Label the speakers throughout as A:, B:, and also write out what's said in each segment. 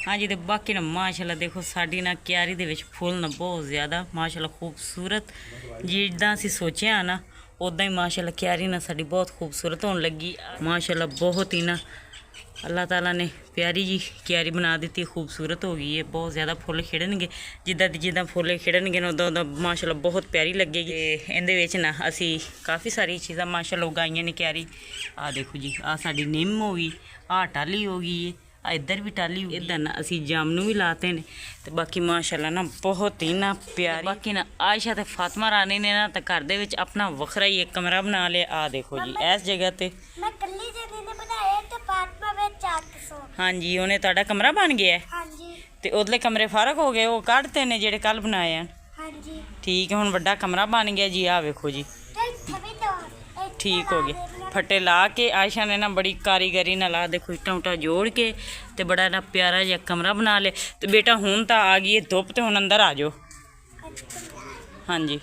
A: हाँ जी, तो बाकी ना माशाल्लाह देखो साड़ी ना क्यारी दे विच फुल ना बहुत ज़्यादा माशाल्लाह खूबसूरत जिद्दां असीं सोचिया ना उदां ही माशाल्लाह क्यारी ना साड़ी बहुत खूबसूरत होने लगी। माशाल्लाह बहुत ही ना अल्लाह ताला ने प्यारी जी क्यारी बना दी, खूबसूरत हो गई है। बहुत ज़्यादा फुल खिड़नगे जिद्दां फुल खिड़नगे ना उदां माशाल्लाह बहुत प्यारी लगेगी। इहदे विच ना असीं काफ़ी सारी चीज़ां माशाल्लाह उगाईयां ने क्यारी। आ देखो जी, आ साडी निम हो गई, आ टाली हो गई है, इधर भी टाली इधर ना असी जामनू भी लाते हैं। तो बाकी माशाल्लाह ना बहुत ही ना प्यारी। बाकी ना आयशा ते फातिमा रानी ने ना तो घर दे विच अपना वखरा ही एक कमरा बना लिया। आ देखो जी इस जगह ते
B: मैं कल्ली जदी ने बनाया ते फातिमा विच आके सो।
A: हाँ जी, उन्हें तुहाडा कमरा बन गया है।
B: हाँ जी। ते
A: उधले कमरे फारग हो गए, वो कढ़ते ने जेड़े कल बनाए हैं।
B: हाँ जी।
A: ठीक है, हुण वड्डा कमरा बन गया जी। आ वेखो जी ठीक हो गया। फटे ला के आयशा ने ना बड़ी कारीगरी ना ला देखो इट्टा उट्टा जोड़ के ते बड़ा ना प्यारा जिहा कमरा बना ले। तो बेटा हुण तो आ गई है धुप, तो हुण अंदर आ जाओ। हाँ जी,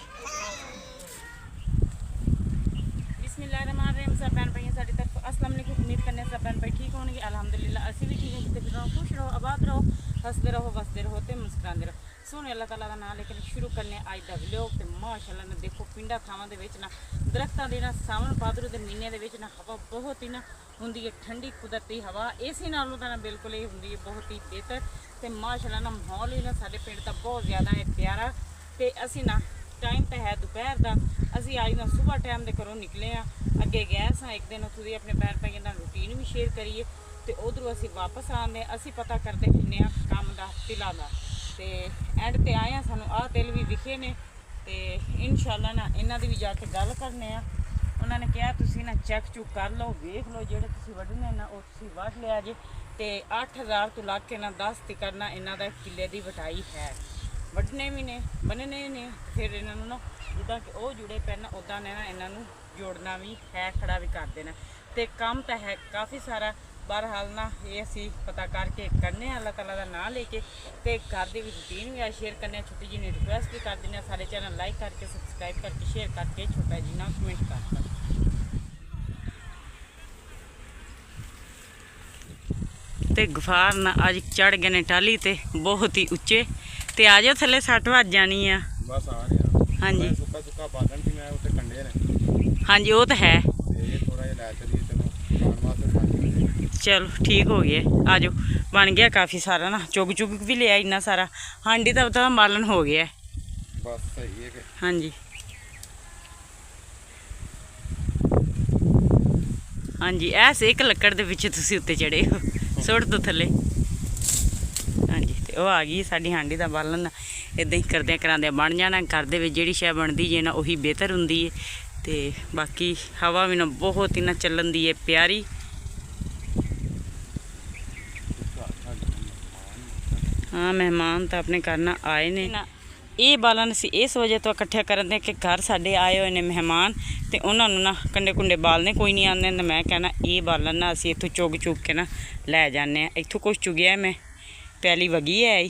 A: बिस्मिल्लाहिर्रहमानिर्रहीम। सब बहन भाइयों सारी तरफ अस्सलाम वालेकुम। उम्मीद करने सब बहन भाई ठीक होंगे। अल्हम्दुलिल्लाह असी भी ठीक है। जिते भी रहो खुश रहो, आबाद रहो, हंसते रहो, वसते रहो ते मुस्कुराते रहो। सोने अल्लाह ताला का नाम लेकर शुरू करने अज का व्लॉग। तो माशाल्लाह ने देखो पिंडा थावां दे विच ना दरख्तां दे ना सावन भादरों के महीने दे विच ना हवा बहुत ही ना हुंदी है ठंडी कुदरती हवा। एसी नालों तां ना बिल्कुल ही हुंदी है बहुत ही बेहतर। तो माशाल्लाह ना माहौल ही ना साडे पिंड दा बहुत ज़्यादा है प्यारा। तो असी ना टाइम तो है दोपहर का, असी अज ना सुबह टाइम के घरों निकले हाँ। अगे गए सा एक दिन उत्थों दी अपने भैन भाइयों नाल रूटीन भी शेयर करिए। तो उधरों असी वापस आने असी पता करते फिरने काम का तिला का। तो एंड ते आए हैं सानू आ तिल भी विखे ने। तो इंशाल्लाह ना इन्हां दी भी जाके गल करने आ। उन्होंने कहा तुसी ना चेक चुक कर लो, वेख लो जेड़े तुसी वड्ढने ना वो तुसी वड्ढ लिया जे। तो 8000 तो लग के ना 10 तक ना इन्हां दा किले दी वटाई है। वड्ढने भी ने बनने ने फिर इन्हों ना जिदा कि वो जुड़े पे ना उदा ने ना इन्हों जोड़ना भी है, खड़ा भी कर देना। तो काम तो है काफ़ी सारा। बहरहाल ना ये असी पता करके करने अल्लाह ताला का नाम लेके। तो घर की भी रूटीन भी आज शेयर करने, छोटी जी ने रिक्वेस्ट भी कर देने सारे चैनल लाइक करके सबसक्राइब करके शेयर करके छोटा जी ना कमेंट कर। तो गफार ना अज चढ़ गए ने टाली ते बहुत ही उच्चे। तो आ जाओ थले 60 वज जानी है।
C: बस आ रहा।
A: हाँ जी
C: सुक्का सुक्का बालन सी मैं उत्ते कंडे ने।
A: हाँ जी वो तो है।
C: थोड़ा जिहा लै चलिए चलो खान वास्ते।
A: चलो ठीक हो गया, आ जाओ। बन गया काफ़ी सारा ना, चुग चुग भी लिया इन्ना सारा। हांडी तो पता बालन हो गया।
C: बस सही है कि
A: हाँ जी हाँ जी ऐसे एक लकड़ के पिछे तुसी उत्ते चढ़े हो, सुट तो थले। हाँ जी, तो वह आ गई साड़ी हांडी का बालन। इदां ही करदे करांदे बन जाना। घर दे विच जिहड़ी शै बनदी जे ना उही बेहतर हुंदी है। तो बाकी हवा भी ना बहुत ही ना चलन दी है प्यारी। हाँ मेहमान तो अपने घर ना आए ने ना। ये बालन असीं इस वजह तो इकट्ठे करदे कि घर साडे आए हुए ने मेहमान, तो उन्होंने ना कंडे कुंडे बालने कोई नहीं आते। तो मैं कहना ये बालन ना असीं इत्थों चुग चुग के ना लै जाने। इत्थों कुछ चुगया मैं पैली वगी है आई,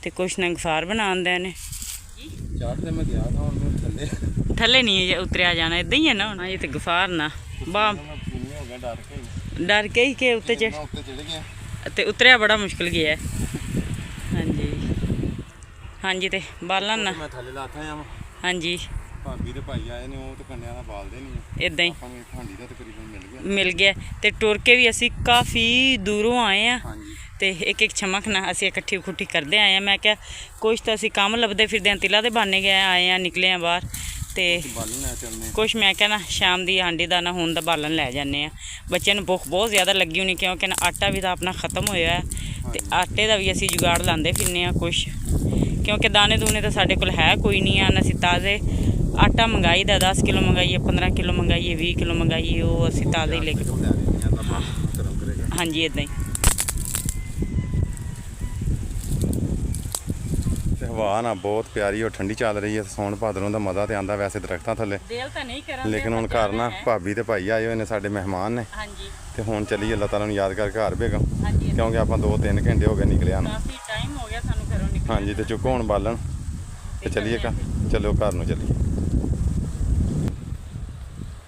A: तो कुछ ना गफार बना दे ने।
C: चढ़ते मैं गया था हुण थल्ले
A: थल्ले नहीं उतरिया जाना, इदां ही है ना। हाँ ये तो गफार ना बा
C: हो गया
A: डर के ही के उत्ते
C: उत्ते चढ़ गया
A: ते उतरिया बड़ा मुश्किल गया है। हाँ जी हाँ जी, तो बालन ना
C: मैं थल्ले लाथा आ।
A: हाँ जी
C: भाभी ते भाई आए ने, वो तो कंडियां दा बालदे नहीं।
A: इदां ही
C: आपां नूं हांडी दा तकरीबन
A: मिल गया। तो टुर के भी असी काफ़ी दूरों आए हैं।
C: हाँ जी
A: तो एक एक छमक ना असी इकट्ठी उकट्ठी करते आए हैं। मैं क्या कुछ तो असी काम लभदे फिरदे तिला दे बहाने गए आए हैं, निकले हैं बाहर। तो
C: बालन लै चलने
A: कुछ मैं क्या ना शाम की हांडी का ना हुण दा बालन लै जाने आ। बच्चे नूं भुख बहुत ज़्यादा लगी होनी, क्योंकि ना आटा भी तो अपना ख़त्म होया है। तो आटे का भी असी जुगाड़ लाते फिरने आ कुछ, क्योंकि दाने दूने तो साढ़े कोल है कोई नहीं है। असी ताज़े आटा मंगाई दा 10 किलो मंगाइए, 15 किलो मंगाइए, 20 किलो मंगाइए, वो असी ताज़ा ही लेके। हाँ जी इदां ही
C: हवा ना बहुत प्यारी और ठंडी चल रही है। सौन भादरों का मज़ा तो आंदा वैसे दरख्तां थल्ले,
A: दिल तो नहीं करा,
C: लेकिन हुण घर ना भाभी ते भाई आए हुए ने, साडे मेहमान ने।
A: हाँ जी
C: तो हुण चलीए अल्लाह ताला नूं याद कर घर बेगम,
A: हाँ जी
C: क्योंकि आपां 2-3 घंटे हो गए निकलिया नूं।
A: काफ़ी टाइम हो गया सानू घरों निकले।
C: हाँ जी, तो चुको हुण बालन ते चलीए चलो घर नूं चलीए।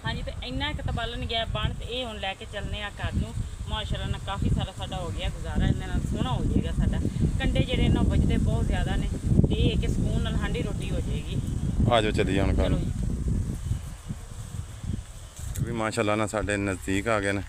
A: हाँ जी, तो इन्ना एक तो बालन गया बन, तो ये हुण लैके चलने आ घर नूं। ਮਾਸ਼ਾਅੱਲਾ ਨਾਲ ਕਾਫੀ ਸਾਰਾ ਸਾਡਾ ਹੋ ਗਿਆ ਗੁਜ਼ਾਰਾ, ਇਹਨਾਂ ਨਾਲ ਸੋਹਣਾ ਹੋ ਜਾਏਗਾ ਸਾਡਾ। ਕੰਡੇ ਜਿਹੜੇ ਇਹਨਾਂ ਵੱਜਦੇ ਬਹੁਤ ਜ਼ਿਆਦਾ ਨੇ ਤੇ ਇਹ ਕਿ ਸਕੂਨ ਨਾਲ ਹਾਂਡੀ ਰੋਟੀ ਹੋ ਜਾਏਗੀ।
C: ਆ ਜਾਓ ਚੱਲੀਏ ਹੁਣ ਘਰ
A: ਚਲੋ ਜੀ।
C: ਵੀ ਮਾਸ਼ਾਅੱਲਾ ਨਾਲ ਸਾਡੇ ਨਜ਼ਦੀਕ ਆ ਗਏ ਨੇ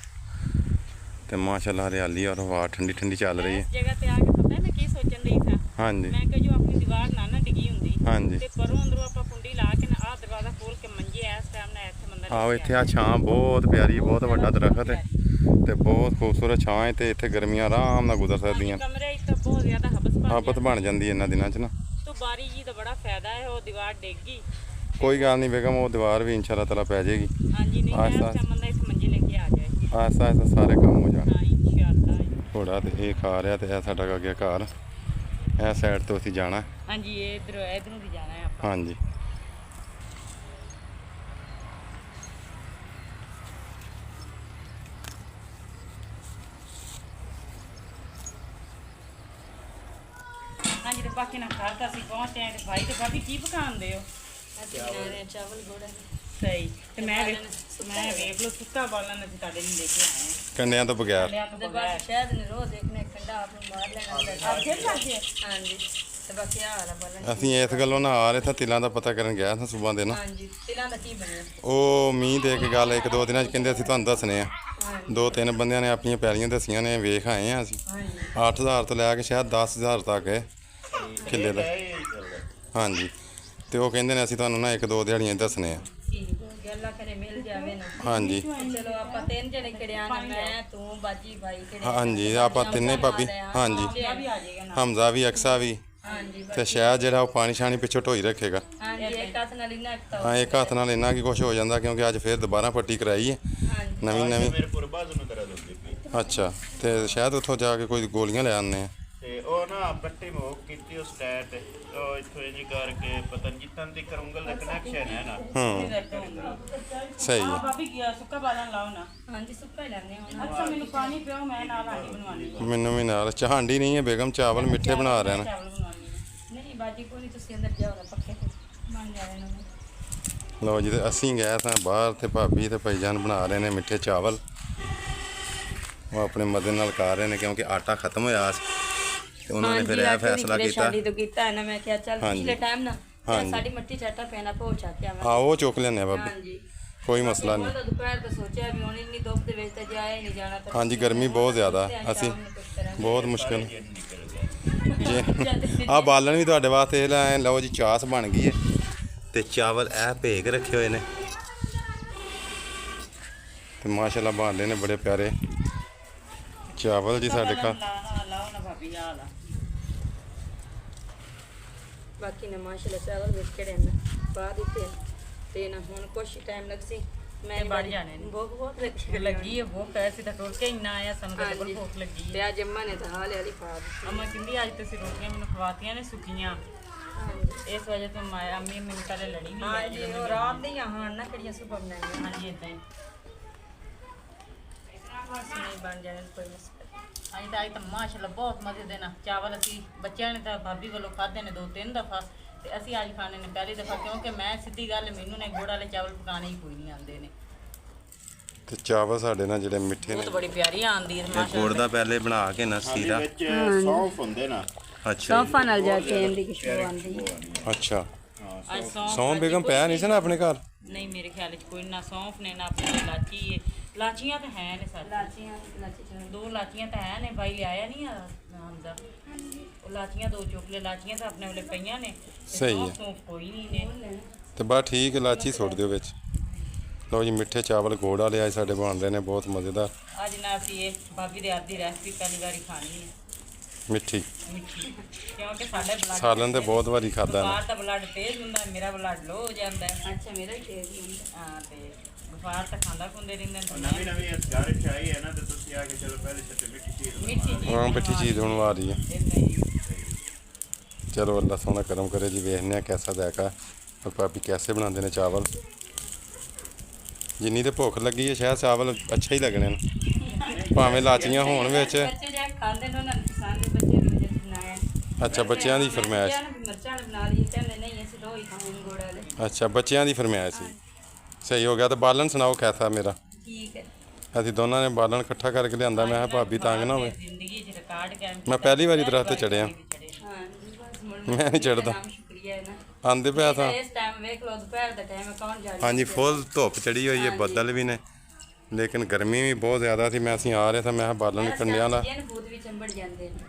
C: ਤੇ ਮਾਸ਼ਾਅੱਲਾ ਹਰਿਆਲੀ ਔਰ ਹਵਾ ਠੰਡੀ ਠੰਡੀ ਚੱਲ ਰਹੀ
A: ਇਸ
C: ਹੈ।
A: ਜਗ੍ਹਾ ਤੇ ਆ ਕੇ ਪਤਾ ਮੈਂ ਕੀ ਸੋਚਣ ਰਹੀ ਸਾਂ,
C: ਹਾਂਜੀ
A: ਮੈਂ ਕਿ ਜੋ ਆਪਣੀ ਦੀਵਾਰ ਨਾ ਡਿੱਗੀ ਹੁੰਦੀ
C: ਹਾਂਜੀ
A: ਤੇ ਪਰੋਂ ਅੰਦਰੋਂ ਆਪਾਂ ਕੁੰਡੀ ਲਾ ਕੇ ਨਾ ਆਹ ਦਰਵਾਜ਼ਾ ਖੋਲ ਕੇ ਮੰਜੇ ਇਸ ਟਾਈਮ ਨਾਲ ਇੱਥੇ ਮੰਦਰ
C: ਆਓ ਇੱਥੇ ਆ ਛਾਂ ਬਹੁਤ ਪਿਆਰੀ, ਬਹੁਤ ਵੱਡਾ ਦਰਖਤ ਹੈ ਤੇ ਬਹੁਤ ਖੂਬਸੂਰਤ ਛਾਂ ਹੈ ਤੇ ਇੱਥੇ ਗਰਮੀਆਂ ਆਰਾਮ ਨਾਲ ਗੁਜ਼ਰ ਸਕਦੀਆਂ।
A: ਕਮਰੇ ਇੱਥੇ ਬਹੁਤ ਜ਼ਿਆਦਾ ਹਬਸ
C: ਆਫਤ ਬਣ ਜਾਂਦੀ ਇਹਨਾਂ ਦਿਨਾਂ 'ਚ ਨਾ।
A: ਤੋਂ ਬਾਰੀ ਜੀ ਦਾ ਬੜਾ ਫਾਇਦਾ ਹੈ, ਉਹ ਦੀਵਾਰ ਡਿੱਗ ਗਈ।
C: ਕੋਈ ਗੱਲ ਨਹੀਂ ਬੇਗਮ, ਉਹ ਦੀਵਾਰ ਵੀ ਇੰਸ਼ਾਅੱਲਾ ਤਾਲਾ ਪੈ ਜਾਏਗੀ।
A: ਹਾਂਜੀ ਨਹੀਂ ਇਸ ਟਾਈਮ ਮੰਦਾ ਇੱਥੇ ਮੰਜੇ ਲੈ ਕੇ ਆ ਜਾਏ।
C: ਆਸਤਾ ਆਸਤਾ ਸਾਰੇ ਕੰਮ ਹੋ ਜਾਣ।
A: ਹਾਂ ਇਨਸ਼ਾਅੱਲਾ।
C: ਘੋੜਾ ਤੇ ਇਹ ਖਾ ਰਿਹਾ ਤੇ ਇਹ ਸਾਡਾ ਅੱਗੇ ਘਰ, ਇਹ ਸਾਈਡ ਤੋਂ ਅਸੀਂ ਜਾਣਾ।
A: ਹਾਂਜੀ ਇਹ ਇਧਰੋਂ ਦੀ ਜਾਣਾ ਹੈ ਆਪਾਂ।
C: ਹਾਂਜੀ
A: ਹਾਂਜੀ ਤੇ ਬਾਕੀ ਨਾ ਘਰ ਤਾਂ ਅਸੀਂ ਪਹੁੰਚੇ ਆਂ ਤੇ ਭਾਈ ਤੇ ਭਾਬੀ ਕੀ ਪਕਾਉਂਦੇ ਹੋ?
B: ਅਸੀਂ ਬਣਾ ਰਹੇ ਹਾਂ ਚਾਵਲ ਗੋੜਾ।
A: ਸਹੀ ਤੇ ਮੈਂ ਵੇਖ ਲਓ ਸੁੱਕਾ ਬਾਲਣ ਅਸੀਂ ਤੁਹਾਡੇ ਲਈ ਲੈ ਕੇ ਆਏ ਹਾਂ।
C: ਕੰਡਿਆਂ ਤੋਂ ਬਗੈਰ।
A: ਲਿਆ ਤੋਂ
B: ਤੇ
A: ਬਗੈਰ।
B: ਬਸ ਸ਼ਾਇਦ ਨੇ ਰੋਜ਼ ਦੇਖਨੇ ਕੰਡਾ ਆਪ ਨੂੰ ਮਾਰ ਲੈਣਾ ਹੁੰਦਾ।
A: ਅੱਜ ਫਿਰ ਲੱਗੇ
B: ਹਾਂਜੀ ਤੇ ਬਾਕੀ ਆ ਵਾਲਾ ਬਾਲਣ।
C: ਅਸੀਂ ਇਸ ਗੱਲੋਂ ਨਾ ਆ ਰਹੇ ਤਾਂ ਤਿਲਾਂ ਦਾ ਪਤਾ ਕਰਨ ਗਿਆ ਸਾਂ ਸੁਬਾਹ ਦੇ ਨਾ।
B: ਹਾਂਜੀ ਤਿਲਾਂ ਦਾ ਕੀ ਬਣਿਆ?
C: ਉਹ ਮੀਂਹ ਦੇ ਕੇ ਗੱਲ ਇੱਕ ਦੋ ਦਿਨਾਂ 'ਚ ਕਹਿੰਦੇ ਅਸੀਂ ਤੁਹਾਨੂੰ ਦੱਸਣੇ ਆ।
B: ਹਾਂਜੀ
C: ਦੋ ਤਿੰਨ ਬੰਦਿਆਂ ਨੇ ਆਪਣੀਆਂ ਪੈਲੀਆਂ ਦੱਸੀਆਂ ਨੇ, ਵੇਖ ਆਏ ਆ ਅਸੀਂ।
B: ਹਾਂਜੀ
C: 8000 ਤੋਂ ਲੈ ਕੇ ਸ਼ਾਇਦ 10000 ਤੱਕ ਹੈ ਕਿੱਲੇ ਦਾ। ਹਾਂਜੀ ਤੇ ਉਹ ਕਹਿੰਦੇ ਨੇ ਅਸੀਂ ਤੁਹਾਨੂੰ ਨਾ ਇੱਕ ਦੋ ਦਿਹਾੜੀਆਂ 'ਚ ਦੱਸਣੇ ਆ।
B: ਠੀਕ ਗੱਲਾਂ ਕਰੇ ਮਿਲ ਜਾਵੇ ਨਾ।
C: ਹਾਂਜੀ
B: ਚਲੋ ਆਪਾਂ ਤਿੰਨ ਜਣੇ ਕਿੜਿਆ ਨੇ, ਮੈਂ ਤੂੰ ਬਾਜੀ ਭਾਈ ਕਿੜੇ।
C: ਹਾਂਜੀ ਆਪਾਂ ਤਿੰਨੇ ਭਾਬੀ। ਹਾਂਜੀ
A: ਆ ਵੀ ਆ ਜਾਏਗਾ ਨਾ।
C: ਹਮਜ਼ਾ ਵੀ, ਅਕਸਾ ਵੀ
B: ਹਾਂਜੀ
C: ਤੇ ਸ਼ਾਇਦ ਜਿਹੜਾ ਉਹ ਪਾਣੀ ਛਾਣੀ ਪਿੱਛੋਂ ਢੋਈ ਰੱਖੇਗਾ।
B: ਹਾਂਜੀ ਇੱਕ ਹੱਥ ਨਾਲ ਇੰਨਾ ਇੱਕ ਤਾਂ
C: ਹਾਂ ਇੱਕ ਹੱਥ ਨਾਲ ਇੰਨਾ ਕੀ ਕੁਛ ਹੋ ਜਾਂਦਾ ਕਿਉਂਕਿ ਅੱਜ ਫੇਰ ਦੁਬਾਰਾ ਪੱਟੀ ਕਰਾਈ ਹੈ
B: ਹਾਂਜੀ
C: ਨਵੀਂ।
D: ਮੇਰੇ ਪੁਰਬਾਜ਼ ਨੂੰ ਦਰਦ ਹੁੰਦੀ ਪਈ
C: ਅੱਛਾ ਤੇ ਸ਼ਾਇਦ ਉੱਥੋਂ ਜਾ ਕੇ ਕੋਈ ਗੋਲੀਆਂ ਲੈ ਆਉਂਦੇ ਆ।
D: ਤੇ ਉਹ ਨਾ ਪੱਟੀ ਮੋਕ ਕੀਤੀ ਉਸ ਸਟੈਟ ਉਹ ਇੱਥੋਂ ਇੰਜ ਕਰਕੇ ਪਤਾ ਨਹੀਂ ਜਿੱਤਨ ਦੀ ਕਰੂੰਗਲ ਦਾ ਕਨੈਕਸ਼ਨ ਹੈ ਨਾ।
C: ਸਹੀ ਹੈ।
A: ਭਾਬੀ ਸੁੱਕਾ ਬਾਲਣ ਲਾਓ ਨਾ।
B: ਹਾਂਜੀ ਸੁੱਕਾ ਹੀ ਲੈਣੇ ਹੁਣ।
A: ਅੱਛਾ ਮੈਨੂੰ ਪਾਣੀ ਪਿਓ, ਮੈਂ ਨਾਲ ਆਂਡੀ ਬਣਵਾਉਣੀ ਹੈ।
C: ਮੈਨੂੰ ਵੀ ਨਾਲ ਚਾਹੰਡੀ ਨਹੀਂ ਹੈ ਬੇਗਮ, ਚਾਵਲ ਮਿੱਠੇ ਬਣਾ ਰਹੇ ਨੇ।
A: ਚਾਵਲ ਬਣਵਾਉਣੀ ਹੈ।
B: ਨਹੀਂ ਬਾਜੀ ਕੋਈ ਨਹੀਂ, ਤੁਸੀਂ ਅੰਦਰ ਜਾਓ ਨਾ ਪੱਕੇ ਤੇ ਬਣ ਜਾਵੇ ਨਾ।
C: ਲਓ ਜੀ ਤੇ ਅਸੀਂ ਗਏ ਤਾਂ ਬਾਹਰ ਤੇ ਭਾਬੀ ਤੇ ਭਾਈਜਾਨ ਬਣਾ ਰਹੇ ਨੇ ਮਿੱਠੇ ਚਾਵਲ। ਉਹ ਆਪਣੇ ਮਦਦ ਨਾਲ ਕਰ ਰਹੇ ਨੇ ਕਿਉਂਕਿ ਆਟਾ ਖਤਮ ਹੋਇਆ ਸੀ ਤੇ ਉਹਨਾਂ ਨੇ ਫਿਰ ਇਹ ਫੈਸਲਾ ਕੀਤਾ।
B: ਸ਼ਾਦੀ ਤੋਂ ਕੀਤਾ ਹੈ ਨਾ, ਮੈਂ ਕਿਹਾ ਚੱਲ
C: ਹਾਂਜੀ।
B: ਪਿਛਲੇ ਟਾਈਮ ਨਾ
C: ਹਾਂਜੀ।
B: ਸਾਡੀ ਮੱਟੀ ਚਾਟਾ ਪੈਣਾ ਪਹੁੰਚਾ ਕੇ ਆਵਾਂ।
C: ਹਾਂ ਉਹ ਚੁੱਕ ਲੈਣੇ ਆ ਭਾਬੀ,
B: ਹਾਂਜੀ
C: ਕੋਈ ਮਸਲਾ
B: ਉਹ
C: ਨਹੀਂ।
B: ਤਾਂ ਦੁਪਹਿਰ ਤੋਂ ਸੋਚਿਆ ਵੀ ਹੁਣ ਇੰਨੀ ਧੁੱਪ ਦੇ ਵਿੱਚ ਤਾਂ ਜਾਇਆ ਹੀ ਨਹੀਂ ਜਾਣਾ। ਤਾਂ
C: ਹਾਂਜੀ ਗਰਮੀ ਬਹੁਤ ਜ਼ਿਆਦਾ, ਅਸੀਂ ਬਹੁਤ ਮੁਸ਼ਕਿਲ ਜੀ। ਆਹ ਬਾਲਣ ਵੀ ਤੁਹਾਡੇ ਵਾਸਤੇ ਲੈ ਲਓ ਜੀ, ਚਾਸ ਬਣ ਗਈ ਹੈ ਤੇ ਚਾਵਲ ਇਹ ਭੇਗ ਰੱਖੇ ਹੋਏ ਨੇ ਤੇ ਮਾਸ਼ਾਅੱਲਾ ਬਣਦੇ ਨੇ ਬੜੇ ਪਿਆਰੇ ਚਾਵਲ ਜੀ ਸਾਡੇ ਘਰ।
A: ਲਾਓ ਨਾ ਭਾਬੀ ਆ ਲਾ।
B: ਬਾਕੀ ਨਾ ਮਾਸ਼ਾਅੱਲਾ ਚਾਵਲ ਵਿੱਚ ਕਿਹੜੇ ਨੇ ਪਾ ਦਿੱਤੇ ਤੇ ਨਾ ਹੁਣ ਕੁਛ ਟਾਈਮ ਲੱਗਸੀ। ਮੈਂ
A: ਬਣ ਜਾਣੇ ਨੇ।
B: ਬਹੁਤ
A: ਲੱਗੀ ਹੈ ਭੁੱਖ, ਐਸੀ ਤਾਂ ਟੁਰ ਕੇ ਇੰਨਾ ਆਇਆ ਸਾਨੂੰ ਤਾਂ
B: ਹਾਂਜੀ।
A: ਭੁੱਖ ਲੱਗੀ ਹੈ।
B: ਤੇ ਅੱਜ ਅੰਮਾ ਨੇ ਤਾਂ ਹਾਲੇ ਵਾਲੀ ਪਾ ਦਿੱਤੀ।
A: ਅਮਾ ਕਹਿੰਦੀ ਅੱਜ ਤੁਸੀਂ ਰੋਟੀਆਂ ਮੈਨੂੰ ਖਵਾਤੀਆਂ ਨੇ ਸੁੱਕੀਆਂ,
B: ਹਾਂਜੀ
A: ਇਸ ਵਜ੍ਹਾ ਤੋਂ ਮੈਂ ਅੰਮੀ ਮੈਨੂੰ ਕੱਲ ਲੜੀ ਵੀ
B: ਹਾਂਜੀ ਉਹ ਰਾਤ ਦੀਆਂ ਹਾਂ ਨਾ ਕਿਹੜੀਆਂ ਸੁਬਹ ਬਣਾਈਆਂ।
A: ਹਾਂਜੀ ਇਦਾਂ ਹੀ।
B: ਨਹੀਂ ਬਣ ਜਾਣੇ ਕੋਈ ਮਸਲਾ।
A: ਅੱਜ ਤਾਂ ਮਾਸ਼ਾਅੱਲਾ ਬਹੁਤ ਮਜ਼ੇ ਦੇ ਨਾਲ ਚਾਵਲ ਅਸੀਂ ਬੱਚਿਆਂ ਨੇ ਤਾਂ ਭਾਬੀ ਵੱਲੋਂ ਖਾਧੇ ਨੇ 2-3 ਦਫਾ ਤੇ ਅਸੀਂ ਅੱਜ ਖਾਣੇ ਨੇ ਪਹਿਲੀ ਦਫਾ ਕਿਉਂਕਿ ਮੈਂ ਸਿੱਧੀ ਗੱਲ ਮੈਨੂੰ ਨੇ ਗੁੜ ਵਾਲੇ ਚਾਵਲ ਪਕਾਣੇ ਹੀ ਕੋਈ ਨਹੀਂ ਆਉਂਦੇ ਨੇ।
C: ਤੇ ਚਾਵਲ ਸਾਡੇ ਨਾਲ ਜਿਹੜੇ ਮਿੱਠੇ ਨੇ
A: ਬਹੁਤ ਬੜੀ ਪਿਆਰੀ ਆਉਂਦੀ ਹੈ
C: ਇਹ
A: ਮਾਸ਼ਾਅੱਲਾ।
C: ਗੁੜ ਦਾ ਪਹਿਲੇ ਬਣਾ ਕੇ ਨਾ
D: ਹਾਂਜੀ
C: ਸੀਰਾ।
D: ਵਿੱਚ ਸੌਂਫ ਹੁੰਦੇ ਨਾ।
C: ਅੱਛਾ
B: ਸੌਫਾ ਨਾਲ ਜਾ ਕੇ ਇਹਦੀ ਖੁਸ਼ਬੂ ਆਉਂਦੀ ਹੈ।
C: ਅੱਛਾ
A: ਅੱਜ
C: ਸੌਂ ਬੇਗਮ ਪਿਆ ਨਹੀਂ ਸੀ ਨਾ ਆਪਣੇ ਘਰ?
A: ਨਹੀਂ ਮੇਰੇ ਖਿਆਲ ਚ ਕੋਈ ਨਾ ਸੌਂਫ ਨੇ ਨਾ ਆਪਣੀ ਇਲਾਚੀ ਹੈ। ਲਾਚੀਆਂ ਤਾਂ ਹੈ ਨੇ ਸਾਡੇ,
B: ਲਾਚੀਆਂ
A: 2 ਲਾਚੀਆਂ ਤਾਂ ਹੈ ਨੇ, ਬਾਈ ਲਿਆਇਆ ਨਹੀਂ ਆ ਹਮਦਾ। ਉਹ ਲਾਚੀਆਂ 2 ਚੁੱਕ ਲਾਚੀਆਂ ਤਾਂ ਆਪਣੇ ਵੇਲੇ ਪਈਆਂ ਨੇ ਤੇ
C: ਸਹੀ ਹੈ।
A: ਸੌਂਫ ਕੋਈ ਨਹੀਂ ਨੇ।
C: ਤੇ ਬਸ ਠੀਕ, ਇਲਾਚੀ ਸੁੱਟ ਦਿਓ ਵਿੱਚ। ਲਓ ਜੀ ਮਿੱਠੇ ਚਾਵਲ ਗੁੜ ਵਾਲੇ ਅੱਜ ਸਾਡੇ ਬਣ ਰਹੇ ਨੇ ਬਹੁਤ ਮਜ਼ੇਦਾਰ।
A: ਅੱਜ ਨਾ ਅਸੀਂ ਇਹ ਭਾਬੀ ਦੇ ਹੱਥ ਦੀ ਰੈਸਪੀ ਪਹਿਲੀ ਵਾਰੀ ਖਾਣੀ ਹੈ
C: ਮਿੱਠੀ
A: ਮਿੱਠੀ, ਕਿਉਂਕਿ ਸਾਡੇ ਬਲੱਡ
C: ਸਾਲਨ ਤੇ ਬਹੁਤ ਵਾਰੀ ਖਾਦਾ ਨਾ।
A: ਬੁਖਾਰ ਦਾ ਬਲੱਡ ਤੇਜ਼ ਹੁੰਦਾ, ਮੇਰਾ ਬਲੱਡ ਲੋ ਹੋ ਜਾਂਦਾ ਹੈ।
B: ਅੱਛਾ ਮੇਰਾ ਹੀ ਤੇਜ਼ ਹੁੰਦਾ।
A: ਹਾਂ ਤੇ ਬੁਖਾਰ ਤਾਂ ਖਾਂਦਾ ਖੁੰਦੇ ਰਹਿੰਦੇ ਨੇ।
D: ਨਵੀਂ ਨਵੀਂ ਘਰ ਚ ਆਈ ਹੈ ਨਾ ਤੇ ਤੁਸੀਂ ਆ ਕੇ ਚਲੋ ਪਹਿਲੇ ਸੱਤੇ ਮਿੱਠੀ ਚੀਜ਼
A: ਮਿੱਠੀ ਜੀ
C: ਹਾਂ ਮਿੱਠੀ ਚੀਜ਼ ਹੋਣ ਆ ਰਹੀ ਹੈ।
A: ਏਦਾਂ ਹੀ।
C: चलो अल्लाह सोना करम करे जी, वेखने कैसा जायका और भाभी कैसे बनाते हैं चावल। जिन्नी तो भुख लगी है शायद चावल अच्छे ही लगने भावें लाचियां होण विच।
B: ਬੱਚੇ ਜੇ ਖਾਂਦੇ ਨੇ ਉਹਨਾਂ ਨੂੰ ਪਸੰਦ ਹੈ, ਬੱਚੇ ਦੀ ਵਜ੍ਹਾ ਤੋਂ ਬਣਾਇਆ।
C: अच्छा बच्चों की फरमाइश।
B: ਮਿਰਚਾਂ ਬਣਾ ਲਈ ਕਹਿੰਦੇ ਨਹੀਂ ਅਸੀਂ ਦੋ ਹੀ ਖਾਵਾਂਗੇ ਗੁੜ ਵਾਲੇ।
C: अच्छा बच्चों की फरमाइश ही सही हो गया। तो बालन सुनाओ कैसा मेरा?
B: ਠੀਕ ਹੈ
C: ਅਸੀਂ ਦੋਨਾਂ ਨੇ ਬਾਲਣ ਇਕੱਠਾ ਕਰਕੇ ਲਿਆਂਦਾ। ਮੈਂ ਕਿਹਾ ਭਾਬੀ ਤੰਗ ਨਾ ਹੋਵੇ।
A: ਜ਼ਿੰਦਗੀ 'ਚ ਰਿਕਾਰਡ ਕਾਇਮ
C: ਮੈਂ ਪਹਿਲੀ ਵਾਰੀ ਦਰਖਤ ਤੇ ਚੜਿਆ।
B: ਹਾਂ ਜੀ ਬਸ ਮੁੜ
C: ਮੈਂ ਨਹੀਂ ਚੜ੍ਹਦਾ।
B: ਨਾਮ ਸ਼ੁਕਰੀਆ ਹੈ ਨਾ।
C: ਆਂਦੇ ਪਿਆ ਤਾਂ
B: ਇਸ ਟਾਈਮ ਵੇਖ ਲਓ ਦੁਪਹਿਰ ਦਾ ਟਾਈਮ ਕੌਣ ਜਾ
C: ਹਾਂਜੀ ਫੁੱਲ ਧੁੱਪ ਚੜੀ ਹੋਈ ਹੈ, ਬੱਦਲ ਵੀ ਨੇ, ਲੇਕਿਨ ਗਰਮੀ ਵੀ ਬਹੁਤ ਜ਼ਿਆਦਾ ਸੀ। ਅਸੀਂ ਆ ਰਹੇ ਸਾਂ, ਮੈਂ ਕਿਹਾ ਬਾਲਣ ਕੰਡਿਆਂ ਦਾ
B: ਇਹਨ ਬੂਦ ਵੀ ਚੰਬੜ ਜਾਂਦੇ ਨੇ।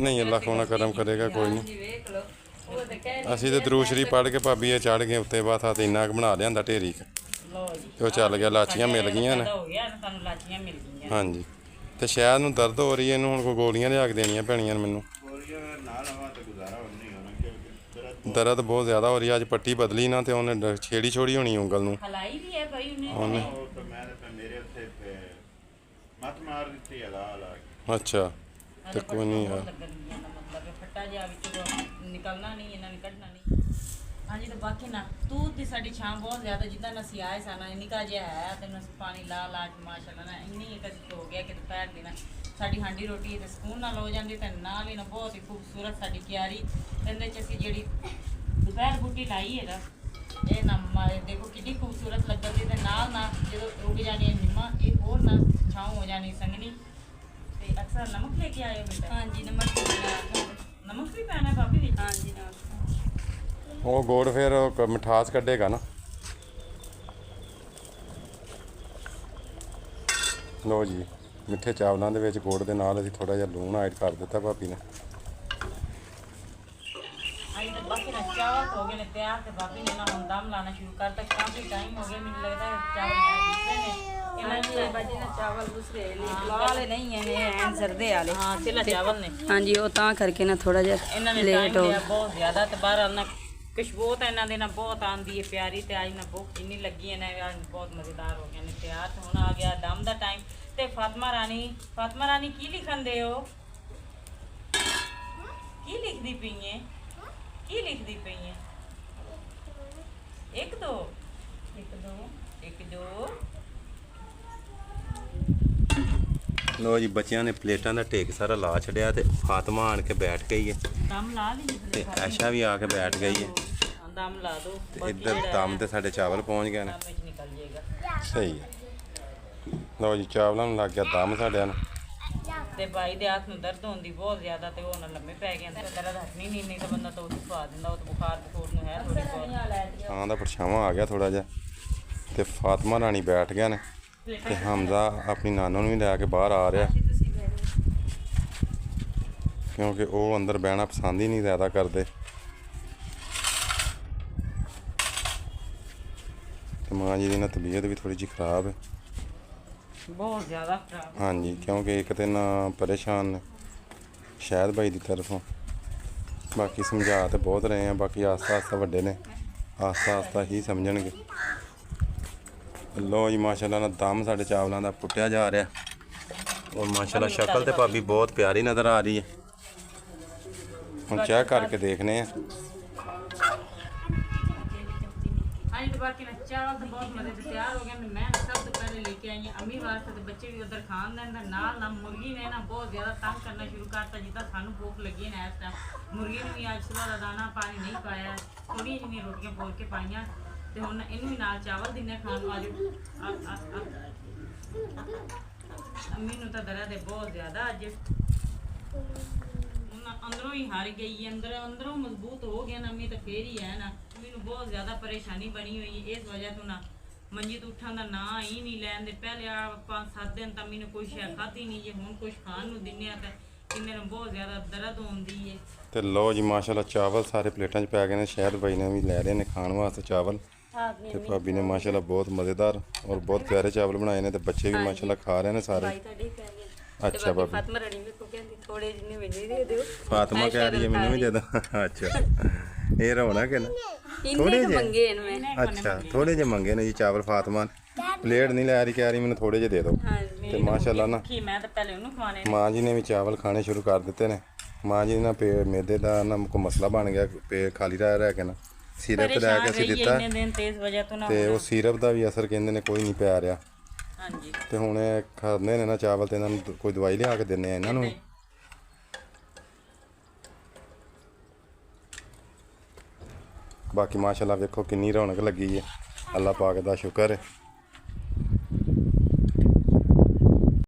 C: ਨਹੀਂ, ਅੱਲਾ ਖੋਣਾ ਕਰਮ ਕਰੇਗਾ, ਕੋਈ ਨਹੀਂ।
B: ਜੀ ਵੇਖ ਲਓ ਉਹ ਤਾਂ ਕਹਿ
C: ਅਸੀਂ ਤੇ ਦਰੂਦ ਸ਼ਰੀਫ ਪੜ੍ਹ ਕੇ ਭਾਬੀ ਇਹ ਚੜ੍ਹ ਗਏ ਉੱਤੇ, ਬਸ ਆ ਤੇ ਇੰਨਾ ਕੁ ਬਣਾ ਲਿਆਂਦਾ ਢੇਰੀ ਕੁ,
A: ਲਓ ਜੀ
C: ਤੇ ਉਹ ਚੱਲ ਗਿਆ। ਲਾਚੀਆਂ ਮਿਲ ਗਈਆਂ ਨੇ।
A: ਹੋ ਗਿਆ ਨਾ, ਤੁਹਾਨੂੰ ਲਾਚੀਆਂ ਮਿਲ ਗਈਆਂ।
C: ਹਾਂਜੀ, ਤੇ ਸ਼ਾਇਦ ਨੂੰ ਦਰਦ ਹੋ ਰਹੀ ਹੈ, ਇਹਨੂੰ ਹੁਣ ਕੋਈ ਗੋਲੀਆਂ ਲਿਆ ਕੇ ਦੇਣੀਆਂ ਪੈਣੀਆਂ ਨੇ ਮੈਨੂੰ।
D: ਗੋਲੀਆਂ ਨਾਲ ਆਵਾਂ ਤੇ ਗੁਜ਼ਾਰਾ ਨਹੀਂ ਹੋਣਾ ਕਿਉਂਕਿ
C: ਦਰਦ ਬਹੁਤ ਜ਼ਿਆਦਾ ਹੋ ਰਹੀ ਹੈ। ਅੱਜ ਪੱਟੀ ਬਦਲੀ ਨਾ ਤੇ ਉਹਨੇ ਛੇੜੀ ਛੋੜੀ ਹੋਣੀ ਉਂਗਲ ਨੂੰ।
A: ਹਲਾਈ ਵੀ ਹੈ ਭਾਈ ਉਹਨੇ।
D: ਉਹ ਤਾਂ ਮੈਂ ਤਾਂ ਮੇਰੇ ਉੱਤੇ ਮੱਤ ਮਾਰ ਦਿੱਤੀ ਆ ਲਾ ਕੇ।
C: ਅੱਛਾ, ਤੇ ਕੋਈ ਨਹੀਂ ਯਾਰ।
A: ਮਤਲਬ ਫੱਟਾ ਜਿਹਾ ਵਿੱਚੋਂ ਨਿਕਲਣਾ ਨਹੀਂ, ਇਹਨਾਂ ਨੇ ਕੱਢਣਾ ਨਹੀਂ। ਹਾਂਜੀ, ਤੇ ਬਾਕੀ ਨਾ ਤੂੰ ਦੀ ਸਾਡੀ ਛਾਂ ਬਹੁਤ ਜ਼ਿਆਦਾ, ਜਿੱਦਾਂ ਅਸੀਂ ਆਏ ਸਾਨਾ ਨਿੱਕਾ ਜਿਹਾ ਹੈ ਤੇ ਅਸੀਂ ਪਾਣੀ ਲਾ ਲਾ ਕੇ ਮਾਸ਼ਾਅੱਲਾ ਨਾ ਇੰਨੀ ਇੱਕ ਹੋ ਗਿਆ ਕਿ ਦੁਪਹਿਰ ਦੀ ਨਾ ਸਾਡੀ ਹਾਂਡੀ ਰੋਟੀ ਤੇ ਸਕੂਨ ਨਾਲ ਹੋ ਜਾਂਦੀ, ਤੇ ਨਾਲ ਹੀ ਨਾ ਬਹੁਤ ਹੀ ਖੂਬਸੂਰਤ ਸਾਡੀ ਕਿਆਰੀ। ਇਹਦੇ 'ਚ ਅਸੀਂ ਜਿਹੜੀ ਦੁਪਹਿਰ ਬੂਟੀ ਲਾਈ ਹੈ ਨਾ, ਇਹ ਨਾ ਦੇਖੋ ਕਿੰਨੀ ਖੂਬਸੂਰਤ ਲੱਗਦੀ, ਤੇ ਨਾਲ ਨਾ ਜਦੋਂ ਉੱਗ ਜਾਣੀ ਨਿੰਮਾਂ, ਇਹ ਹੋਰ ਨਾ ਛਾਂ ਹੋ ਜਾਣੀ ਸੰਘਣੀ। ਤੇ ਅਕਸਰ ਨਮਕ ਲੈ ਕੇ ਆਏ ਹੋ ਬੇਟਾ?
B: ਹਾਂਜੀ ਨਮਕ
A: ਨਮਕ ਵੀ ਪੈਣਾ ਭਾਬੀ ਵਿੱਚ?
B: ਹਾਂਜੀ ਨਾ
C: ਉਹ ਗੋੜ ਫਿਰ ਉਹ ਮਿਠਾਸ ਕੱਢੇਗਾ ਨਾ। ਲੋ ਜੀ, ਮਿੱਠੇ ਚਾਵਲਾਂ ਦੇ ਵਿੱਚ ਗੁੜ ਦੇ ਨਾਲ ਅਸੀਂ ਥੋੜਾ ਜਿਹਾ ਲੂਣ ਐਡ ਕਰ ਦਿੱਤਾ ਭਾਬੀ ਨੇ।
A: ਅੱਜ ਤਾਂ ਬਾਕੀ ਨਾ ਚਾਵਲ ਹੋ ਗਏ ਨੇ ਤਿਆਰ, ਤੇ ਬਾਬੀ ਨੇ ਨਾ ਹੁਣ ਦਮ ਲਾਣਾ ਸ਼ੁਰੂ ਕਰਤਾ। ਕਾਫੀ ਟਾਈਮ ਹੋ ਗਿਆ, ਮੈਨੂੰ ਲੱਗਦਾ ਹੈ ਚਾਵਲ ਦੂਸਰੇ ਨੇ ਇਹਨਾਂ
B: ਹਾਂਜੀ ਬਾਜੀ ਨਾ ਚਾਵਲ ਦੂਸਰੇ ਨੇ ਲਾਲ ਨਹੀਂ ਨੇ ਐਨ ਜ਼ਰਦੇ ਵਾਲੇ।
A: ਹਾਂ ਸਿਲਾ ਚਾਵਲ ਨੇ
B: ਹਾਂਜੀ ਉਹ ਤਾਂ ਕਰਕੇ ਨਾ ਥੋੜਾ ਜਿਹਾ
A: ਇਹਨਾਂ ਨੇ
B: ਲੇਟ
A: ਟਾਈਮ
B: ਹੋ
A: ਲਿਆ ਬਹੁਤ ਜ਼ਿਆਦਾ, ਤੇ ਬਾਹਰ ਨਾ ਖੁਸ਼ਬੂ ਤਾਂ ਇਹਨਾਂ ਦੇ ਨਾਲ ਬਹੁਤ ਆਉਂਦੀ ਹੈ ਪਿਆਰੀ, ਤੇ ਅੱਜ ਨਾ ਭੁੱਖ ਇੰਨੀ ਲੱਗੀ ਹੈ ਨਾ, ਅੱਜ ਬਹੁਤ ਮਜ਼ੇਦਾਰ ਹੋ ਗਏ ਨੇ ਤਿਆਰ। ਤੇ ਹੁਣ ਆ ਗਿਆ ਦਮ ਦਾ ਟਾਈਮ। ਤੇ ਫਾਤਮਾ ਰਾਣੀ ਕੀ ਲਿਖਣਦੇ ਹੋ? ਕੀ ਲਿਖਦੀ ਪਈ ਹੈ? ਕੀ ਲਿਖਦੀ ਪਈ ਹੈ? ਇੱਕ ਦੋ
C: ਲੋ ਜੀ, ਬੱਚਿਆਂ ਨੇ ਪਲੇਟਾਂ ਦਾ ਢੇਕ ਸਾਰਾ ਲਾ ਛੱਡਿਆ ਤੇ ਫਾਤਮਾ ਆਣ ਕੇ ਬੈਠ ਗਈ ਹੈ,
A: ਦਮ ਲਾ ਲਈ
C: ਤੇ ਐਸ਼ਾ ਵੀ ਆ ਕੇ ਬੈਠ ਗਈ ਹੈ।
A: ਦਮ ਲਾ ਦੋ,
C: ਤੇ ਇੱਧਰ ਦਮ ਤੇ ਸਾਡੇ ਚਾਵਲ ਪਹੁੰਚ ਗਏ ਨੇ।
A: ਦਮ ਵਿੱਚ ਨਿਕਲ ਜਾਏਗਾ।
C: ਸਹੀ ਹੈ। ਲੋ ਜੀ, ਚਾਵਲਾਂ ਨੂੰ ਲੱਗ ਗਿਆ ਦਮ ਸਾਡਿਆਂ ਨੂੰ।
A: ਤੇ ਭਾਈ ਦੇ ਹੱਥ ਨੂੰ ਦਰਦ ਹੁੰਦੀ ਬਹੁਤ ਜ਼ਿਆਦਾ, ਤੇ ਉਹ ਨਾ ਲੰਮੇ ਪੈ ਗਏ ਅੰਦਰ। ਦਰਦ ਹਟਣੀ ਨਹੀਂ ਤਾਂ ਬੰਦਾ ਤਾਂ ਉਹ ਖਵਾ ਦਿੰਦਾ। ਉਹ ਤਾਂ ਬੁਖਾਰ ਨੂੰ ਹੈ ਥੋੜੀ ਬਹੁਤ।
C: ਹਾਂ ਦਾ ਪਰਛਾਵਾਂ ਆ ਗਿਆ ਥੋੜਾ ਜਿਹਾ, ਤੇ ਫਾਤਮਾ ਰਾਣੀ ਬੈਠ ਗਿਆ ਨੇ, ਤੇ ਹਮਜ਼ਾ ਆਪਣੀ ਨਾਨੋ ਨੂੰ ਵੀ ਲੈ ਕੇ ਬਾਹਰ ਆ ਰਿਹਾ, ਕਿਉਂਕਿ ਉਹ ਅੰਦਰ ਬਹਿਣਾ ਪਸੰਦ ਹੀ ਨਹੀਂ ਜ਼ਿਆਦਾ ਕਰਦੇ। ਤੇ ਮਾਂ ਜੀ ਦੀ ਨਾ ਤਬੀਅਤ ਵੀ ਥੋੜੀ ਜਿਹੀ ਖਰਾਬ ਹੈ।
A: ਬਹੁਤ ਜ਼ਿਆਦਾ ਖਰਾਬ।
C: ਹਾਂਜੀ, ਕਿਉਂਕਿ ਇੱਕ ਤੇ ਨਾ ਪਰੇਸ਼ਾਨ ਨੇ ਸ਼ਾਇਦ ਭਾਈ ਦੀ ਤਰਫੋਂ। ਬਾਕੀ ਸਮਝਾ ਤੇ ਬਹੁਤ ਰਹੇ ਆ, ਬਾਕੀ ਆਸਤਾ ਆਸਤਾ ਵੱਡੇ ਨੇ, ਆਸਤਾ ਆਸਤਾ ਹੀ ਸਮਝਣਗੇ। ਲੋ ਜੀ, ਮਾਸ਼ਾਅੱਲਾ ਨਾਲ ਦਮ ਸਾਡੇ ਚਾਵਲਾਂ ਦਾ ਪੁੱਟਿਆ ਜਾ ਰਿਹਾ, ਔਰ ਮਾਸ਼ਾਅੱਲਾ ਸ਼ਕਲ ਤੇ ਭਾਬੀ ਬਹੁਤ ਪਿਆਰੀ ਨਜ਼ਰ ਆ ਰਹੀ ਹੈ। ਹੁਣ ਚੈੱਕ ਕਰਕੇ ਦੇਖਨੇ ਆ।
A: ਹਾਂਜੀ, ਤੇ ਬਾਕੀ ਨਾ ਚਾਵਲ ਤਾਂ ਬਹੁਤ ਮਜ਼ੇ ਤੇ ਤਿਆਰ ਹੋ ਗਏ ਨੇ। ਮੈਂ ਸਭ ਤੋਂ ਪਹਿਲੇ ਲੈ ਕੇ ਆਈ ਹਾਂ ਅੰਮੀ ਵਾਸਤੇ, ਤੇ ਬੱਚੇ ਵੀ ਉਧਰ ਖਾਣ ਦੇਣ ਦਾ ਨਾਲ ਨਾ ਮੁਰਗੀ ਨੇ ਨਾ ਬਹੁਤ ਜ਼ਿਆਦਾ ਤੰਗ ਕਰਨਾ ਸ਼ੁਰੂ ਕਰਤਾ। ਜਿੱਦਾਂ ਸਾਨੂੰ ਭੁੱਖ ਲੱਗੀ ਨਾ ਇਸ ਟਾਈਮ, ਮੁਰਗੀ ਨੂੰ ਵੀ ਅੱਜ ਸੁਬਾਹ ਦਾ ਦਾਣਾ ਪਾਣੀ ਨਹੀਂ ਪਾਇਆ, ਥੋੜ੍ਹੀਆਂ ਜਿਹੀਆਂ ਰੋਟੀਆਂ ਬੋਲ ਕੇ ਪਾਈਆਂ, ਤੇ ਹੁਣ ਇਹਨੂੰ ਵੀ ਨਾਲ ਚਾਵਲ ਦਿੰਨੇ ਖਾਣ ਨੂੰ। ਆਜੋ ਅੰਮੀ ਨੂੰ ਤਾਂ ਦਰਦ ਹੈ ਬਹੁਤ ਜ਼ਿਆਦਾ ਅੱਜ, ਅੰਦਰੋਂ ਹੀ ਹਾਰ ਗਈ ਹੈ, ਅੰਦਰੋਂ ਮਜ਼ਬੂਤ ਹੋ ਗਿਆ ਨਾ ਅੰਮੀ, ਤਾਂ ਫੇਰ ਹੀ ਹੈ ਨਾ। ਮੈਨੂੰ ਬਹੁਤ ਜ਼ਿਆਦਾ ਪਰੇਸ਼ਾਨੀ ਬਣੀ ਹੋਈ ਹੈ ਇਸ ਵਜ੍ਹਾ ਤੋਂ ਨਾ ਮੰਜੀ ਤੋਂ ਉੱਠਣ ਦਾ ਨਾਂ ਹੀ ਨਹੀਂ ਲੈਂਦੇ। ਪਹਿਲੇ 5-7 ਦਿਨ ਤਾਂ ਮੈਨੂੰ ਕੋਈ ਸ਼ੈ ਖਾਧੀ ਨਹੀਂ, ਜੇ ਹੁਣ ਕੁਝ ਖਾਣ ਨੂੰ ਦਿੰਨੇ ਆ ਤਾਂ ਕਿੰਨੇ ਨੂੰ ਬਹੁਤ ਜ਼ਿਆਦਾ ਦਰਦ ਹੁੰਦੀ ਹੈ।
C: ਤੇ ਲੋ ਜੀ, ਮਾਸ਼ਾਅੱਲਾ ਚਾਵਲ ਸਾਰੇ ਪਲੇਟਾਂ 'ਚ ਪੈ ਗਏ ਨੇ। ਸ਼ਾਇਦ ਭਾਈ ਨੇ ਵੀ ਲੈ ਰਹੇ ਨੇ ਖਾਣ ਵਾਸਤੇ ਚਾਵਲ, ਤੇ ਭਾਬੀ ਨੇ ਮਾਸ਼ਾਅੱਲਾ ਬਹੁਤ ਮਜ਼ੇਦਾਰ ਔਰ ਬਹੁਤ ਪਿਆਰੇ ਚਾਵਲ ਬਣਾਏ ਨੇ, ਤੇ ਬੱਚੇ ਵੀ ਮਾਸ਼ਾਅੱਲਾ ਖਾ ਰਹੇ ਨੇ ਸਾਰੇ। ਅੱਛਾ ਭਾਬੀ,
B: ਫਾਤਮਾ ਰਾਣੀ ਵੀ ਕੋ ਕਹਿੰਦੀ ਥੋੜੇ ਜਿੰਨੇ ਮੈਨੂੰ ਦੇ ਦਿਓ।
C: ਫਾਤਮਾ ਕਹਿ ਰਹੀ ਹੈ ਮੈਨੂੰ ਵੀ ਦੇ ਦੋ। ਅੱਛਾ, ਇਹ ਰੌਣਕ ਹੈ ਨਾ। ਥੋੜੇ ਜਿਹੇ
B: ਮੰਗੇ ਇਹਨੂੰ ਮੈਂ।
C: ਅੱਛਾ, ਥੋੜੇ ਜਿਹੇ ਮੰਗੇ ਨੇ ਜੀ ਚਾਵਲ ਫਾਤਮਾ ਨੇ। ਪਲੇਟ ਨਹੀਂ ਲੈ ਰਹੀ, ਕਹਿ ਰਹੀ ਮੈਨੂੰ ਥੋੜੇ ਜਿਹੇ ਦੇ ਦਿਓ। ਤੇ ਮਾਸ਼ਾਅੱਲਾ ਨਾ
A: ਮੈਂ ਤਾਂ ਪਹਿਲੇ ਉਹਨੂੰ ਖਵਾਣੇ
C: ਮਾਂ ਜੀ ਨੇ ਵੀ ਚਾਵਲ ਖਾਣੇ ਸ਼ੁਰੂ ਕਰ ਦਿੱਤੇ ਨੇ। ਮਾਂ ਜੀ ਨਾਲ ਮੈਦੇ ਦਾ ਨਾ ਕੋਈ ਮਸਲਾ ਬਣ ਗਿਆ, ਪੇਟ ਖਾਲੀ ਰਹਿ ਕੇ ਨਾ ਸੀਰਪ ਲੈ ਕੇ ਅਸੀਂ ਦਿੱਤਾ, ਤੇ ਉਹ ਸੀਰਪ ਦਾ ਵੀ ਅਸਰ ਕਹਿੰਦੇ ਨੇ ਕੋਈ ਨਹੀਂ ਪੈ ਰਿਹਾ।
A: ਹਾਂਜੀ,
C: ਤੇ ਹੁਣ ਇਹ ਖਾਂਦੇ ਨੇ ਨਾ ਚਾਵਲ, ਤੇ ਇਹਨਾਂ ਨੂੰ ਕੋਈ ਦਵਾਈ ਲਿਆ ਕੇ ਦਿੰਦੇ ਆ ਇਹਨਾਂ ਨੂੰ। ਬਾਕੀ ਮਾਸ਼ਾਅੱਲਾ ਵੇਖੋ ਕਿੰਨੀ ਰੌਣਕ ਲੱਗੀ ਹੈ, ਅੱਲਾਹ ਪਾਕ ਦਾ ਸ਼ੁਕਰ ਹੈ।